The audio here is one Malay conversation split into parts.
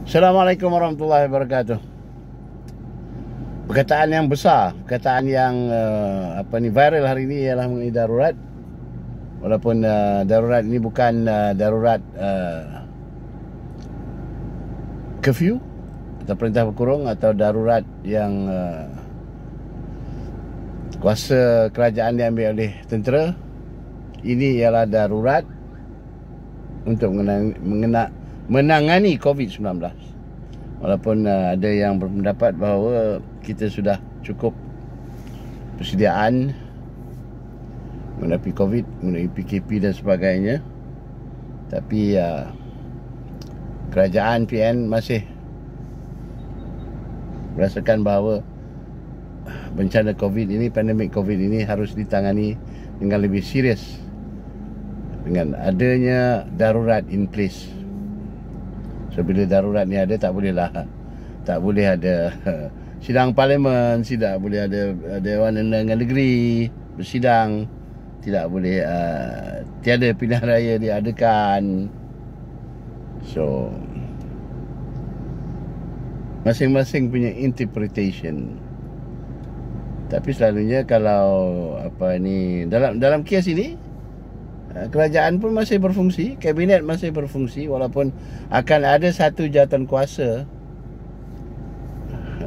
Assalamualaikum warahmatullahi wabarakatuh. Perkataan yang besar, perkataan yang viral hari ini ialah mengenai darurat. Walaupun darurat ini bukan darurat curfew atau perintah berkurung atau darurat yang kuasa kerajaan diambil oleh tentera. Ini ialah darurat untuk menangani COVID-19. Walaupun ada yang berpendapat bahawa kita sudah cukup persediaan menghadapi COVID, menghadapi PKP dan sebagainya. Tapi kerajaan PN masih merasakan bahawa bencana COVID ini, pandemik COVID ini harus ditangani dengan lebih serius dengan adanya darurat in place. So bila darurat ni ada, tak boleh ada sidang parlimen, tidak boleh ada Dewan Undangan Negeri bersidang, tidak boleh tiada pilihan raya diadakan. So masing-masing punya interpretation. Tapi selalunya kalau dalam kes ini, kerajaan pun masih berfungsi, kabinet masih berfungsi, walaupun akan ada satu jawatan kuasa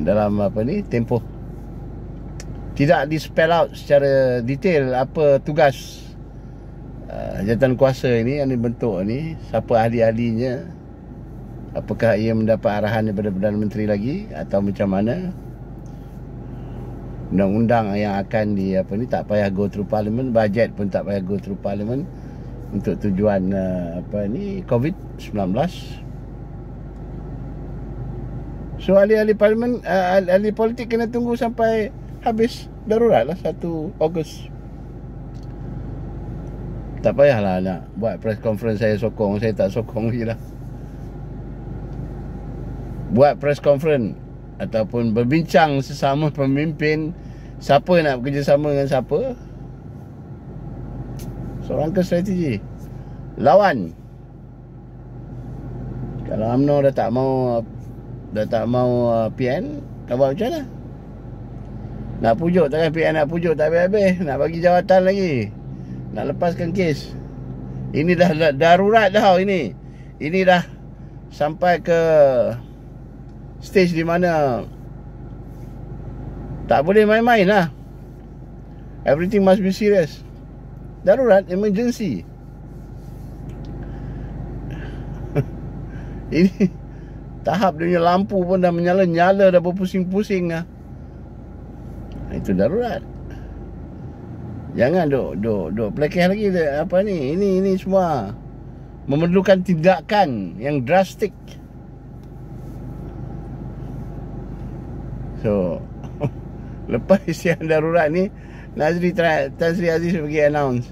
dalam tempoh. Tidak di spell out secara detail apa tugas jawatan kuasa ini yang dibentuk ni, siapa ahli-ahlinya, apakah ia mendapat arahan daripada Perdana Menteri lagi atau macam mana. Undang-undang yang akan tak payah go through parlimen, bajet pun tak payah go through parlimen untuk tujuan COVID-19. So ahli-ahli parlimen, ahli politik kena tunggu sampai habis darurat lah 1 Ogos. Tak payahlah nak buat press conference saya tak sokong lagi lah. Buat press conference ataupun berbincang sesama pemimpin, siapa nak bekerjasama dengan siapa. Seorang ke strategi lawan. Kalau UMNO dah tak mau PN, nak buat macam mana? Nak pujuk takkan PN, nak pujuk tak habis-habis, nak bagi jawatan lagi, nak lepaskan kes. Ini dah darurat dah ini. Ini dah sampai ke stage di mana tak boleh main-main lah. Everything must be serious. Darurat, emergency. Ini tahap dia punya lampu pun dah menyala-nyala, dah berpusing-pusing lah. Itu darurat. Jangan duk pelekeh lagi ini semua memerlukan tindakan yang drastik. So lepas siang darurat ni, Tan Sri Aziz pergi announce,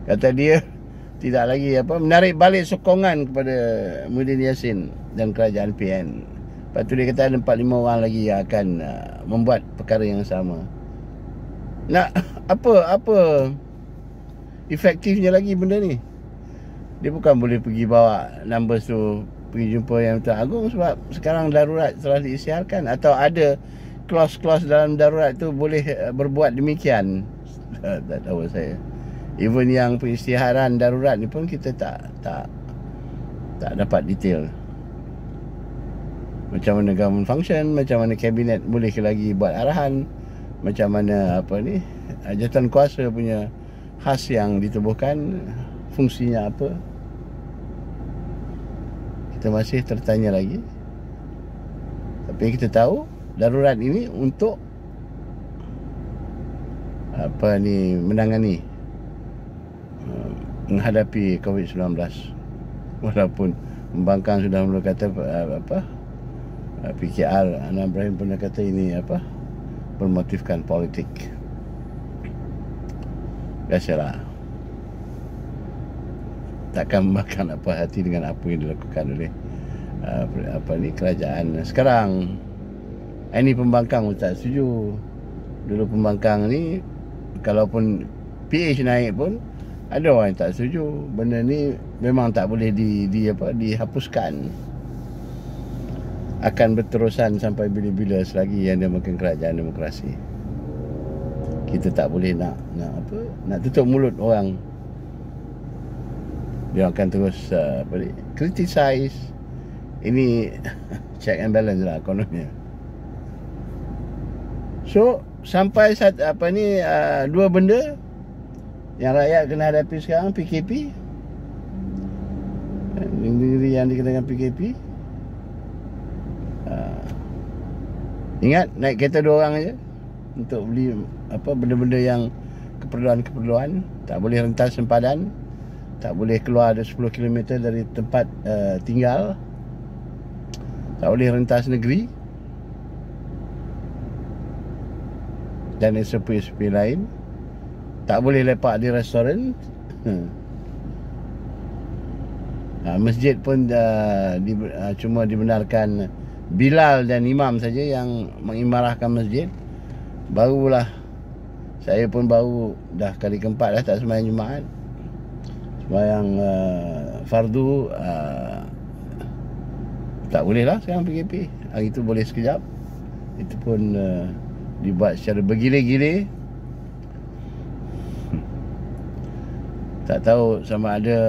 kata dia tidak lagi menarik balik sokongan kepada Muhyiddin Yassin dan kerajaan PN. Lepas tu dia kata ada 4-5 orang lagi yang akan membuat perkara yang sama. Nak apa efektifnya lagi benda ni? Dia bukan boleh pergi bawa numbers tu pergi jumpa Yang Tuan Agong sebab sekarang darurat telah diisytiharkan, atau ada clause-clause dalam darurat tu boleh berbuat demikian. Tak tahu saya. Even yang pengisytiharan darurat ni pun kita tak dapat detail. Macam mana government function, macam mana kabinet boleh lagi buat arahan, macam mana jawatan kuasa punya khas yang ditubuhkan, fungsinya apa. Kita masih tertanya lagi. Tapi kita tahu darurat ini untuk menangani, menghadapi COVID-19. Walaupun pembangkang sudah mula kata PKR, Anwar Ibrahim pun dah kata ini bermotifkan politik. Biasalah, takkan makan hati dengan apa yang dilakukan oleh kerajaan sekarang. Ini pembangkang pun tak setuju. Dulu pembangkang ni, kalaupun PH naik pun ada orang yang tak setuju. Benda ni memang tak boleh dihapuskan. akan berterusan sampai bila-bila selagi yang dia makan kerajaan demokrasi. Kita tak boleh nak tutup mulut orang. Dia akan terus criticize. Ini check and balance lah kononnya. So sampai dua benda yang rakyat kena hadapi sekarang, PKP, negeri yang dikenakan PKP. Ingat, naik kereta 2 orang aja untuk beli benda-benda yang keperluan-keperluan. Tak boleh rentas sempadan, tak boleh keluar ada 10 km dari tempat tinggal, tak boleh rentas negeri, dan SOP-SOP lain. Tak boleh lepak di restoran. Masjid pun cuma dibenarkan Bilal dan imam saja yang mengimarahkan masjid. Barulah saya pun baru dah kali keempat dah tak sembahyang Jumaat. Sembahyang fardu tak boleh lah sekarang PKP. Hari tu boleh sekejap. Itu pun dibuat secara bergile-gile. Tak tahu sama ada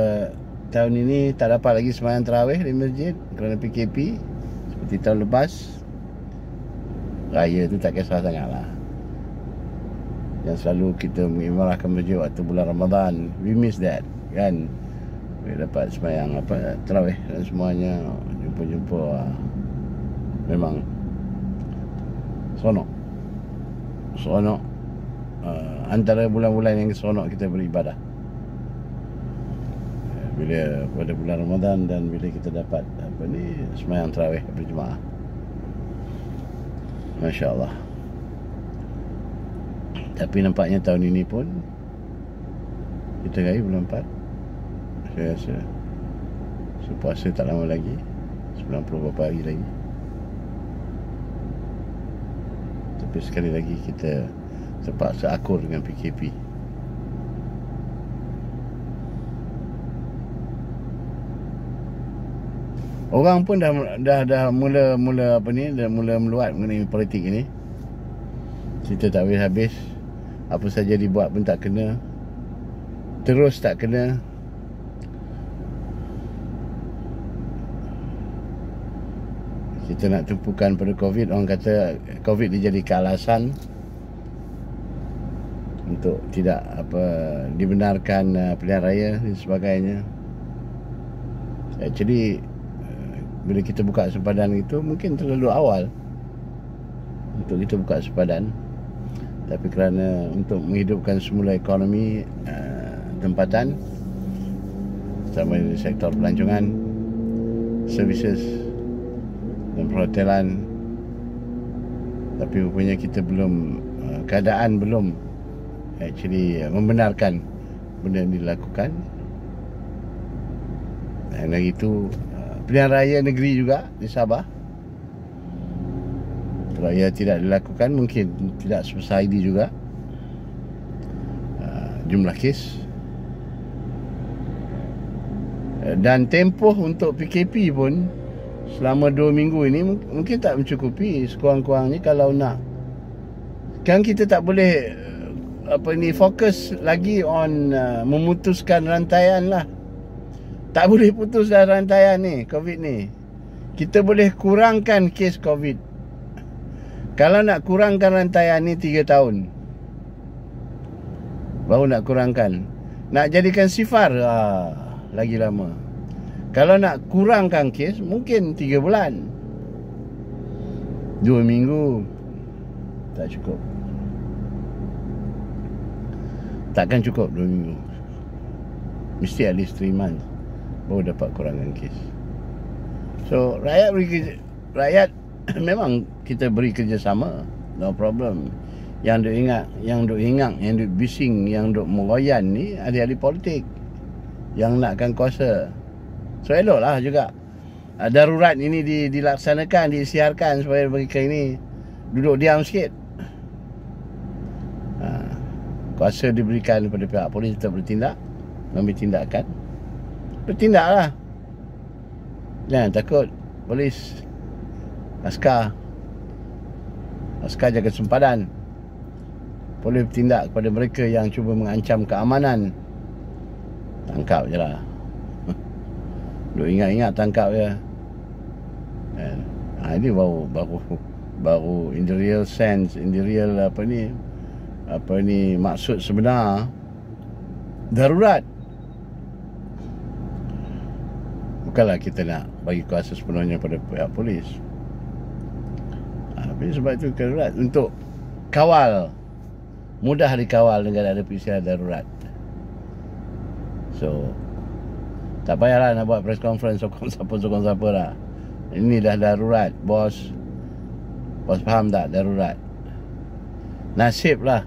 tahun ini tak dapat lagi sembahyang tarawih di masjid kerana PKP seperti tahun lepas. Raya tu tak kisah sangat lah. Yang selalu kita mengimarahkan masjid waktu bulan Ramadan. We miss that, kan? Boleh dapat sembahyang tarawih dan semuanya. Jumpa-jumpa memang seronok. Antara bulan-bulan yang seronok kita beribadah, bila pada bulan Ramadan dan bila kita dapat sembahyang tarawih berjemaah. Masya Allah. Tapi nampaknya tahun ini pun kita raya bulan 4. Saya rasa puasa tak lama lagi, 90 berapa hari lagi. Tapi sekali lagi kita terpaksa akur dengan PKP. Orang pun dah mula meluat mengenai politik ini. Cerita tak habis. Apa saja dibuat pun tak kena. Terus tak kena. Kita nak tumpukan pada COVID. Orang kata COVID dijadikan alasan untuk tidak dibenarkan pilihan raya dan sebagainya. Actually, bila kita buka sempadan itu mungkin terlalu awal untuk kita buka sempadan. Tapi kerana untuk menghidupkan semula ekonomi tempatan, sama di sektor pelancongan, services dan perhotelan. Tapi rupanya kita belum, keadaan belum actually membenarkan benda yang dilakukan. Dan lagi itu pilihan raya negeri juga di Sabah, kalau ia tidak dilakukan mungkin tidak sebesar ini juga jumlah kes. Dan tempoh untuk PKP pun selama 2 minggu ini mungkin tak mencukupi. Sekurang-kurangnya kalau nak, kan kita tak boleh fokus lagi on memutuskan rantaian lah. Tak boleh putus dah rantaian ni, COVID ni. Kita boleh kurangkan kes COVID. Kalau nak kurangkan rantaian ni 3 tahun baru nak kurangkan. Nak jadikan sifar lagi lama. Kalau nak kurangkan kes mungkin 3 bulan, 2 minggu tak cukup. Takkan cukup 2 minggu. Mesti at least 3 months baru dapat kurangkan kes. So rakyat memang kita beri kerjasama, no problem. Yang duk ingat, yang duk bising, yang duk meroyan ni ahli-ahli politik yang nakkan kuasa. So eloklah juga darurat ini dilaksanakan, disiarkan supaya mereka ini duduk diam sikit. Kuasa diberikan kepada pihak polis untuk bertindak, mengambil tindakan. Bertindaklah. Jangan takut polis. askar jaga sempadan boleh bertindak kepada mereka yang cuba mengancam keamanan. Tangkap je lah. Duk ingat-ingat tangkap je. Ini baru in the real sense, in the real apa ni maksud sebenar darurat. Bukanlah kita nak bagi kuasa sepenuhnya pada pihak polis. Tapi sebab itu darurat untuk kawal, mudah dikawal dengan ada istilah darurat. So tak payahlah nak buat press conference sokong siapa lah. Ini dah darurat, bos faham tak? Darurat. Nasib lah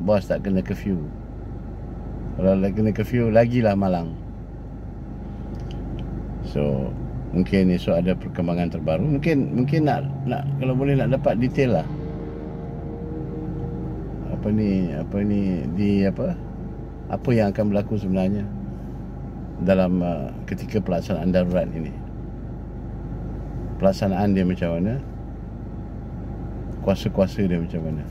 bos tak kena curfew. Kalau kena curfew lagilah malang. So mungkin esok ada perkembangan terbaru. Mungkin nak kalau boleh nak dapat detail lah. Apa yang akan berlaku sebenarnya dalam ketika pelaksanaan darurat ini. Pelaksanaan dia macam mana, kuasa-kuasa dia macam mana.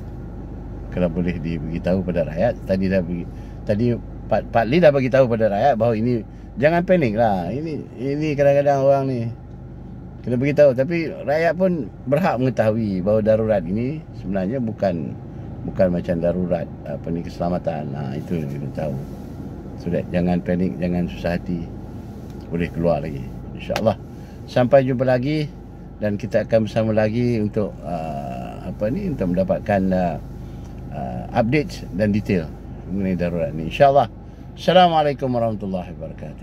Kalau boleh diberitahu pada rakyat. Tadi Pak Lee dah bagi tahu pada rakyat bahawa ini jangan panik lah. Ini kadang-kadang orang ni kena beritahu, tapi rakyat pun berhak mengetahui bahawa darurat ini sebenarnya bukan macam darurat keselamatan. Itu yang kita tahu. So that jangan panik, jangan susah hati. Boleh keluar lagi, InsyaAllah. Sampai jumpa lagi, dan kita akan bersama lagi untuk untuk mendapatkan update dan detail mengenai darurat ini, InsyaAllah. Assalamualaikum warahmatullahi wabarakatuh.